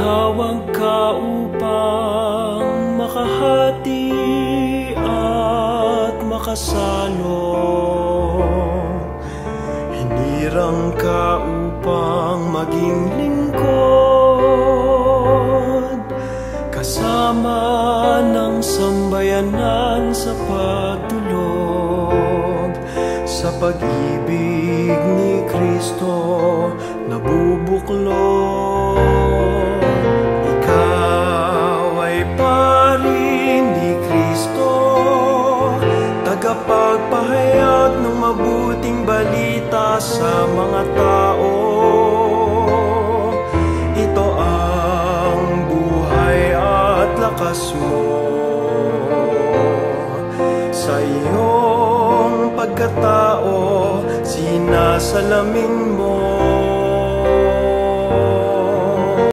Tinawag ka upang makahati at makasalo. Hinirang ka upang maging lingkod, kasama ng sambayanan sa pagdulog. Sa pag-ibig ni Kristo nabubuklod. Ikaw ay pari ni Kristo, tagapagpahayag ng mabuting balita sa mga tao. Ito ang buhay at lakas mo. Sa iyong pagkatao, sinasalamin mo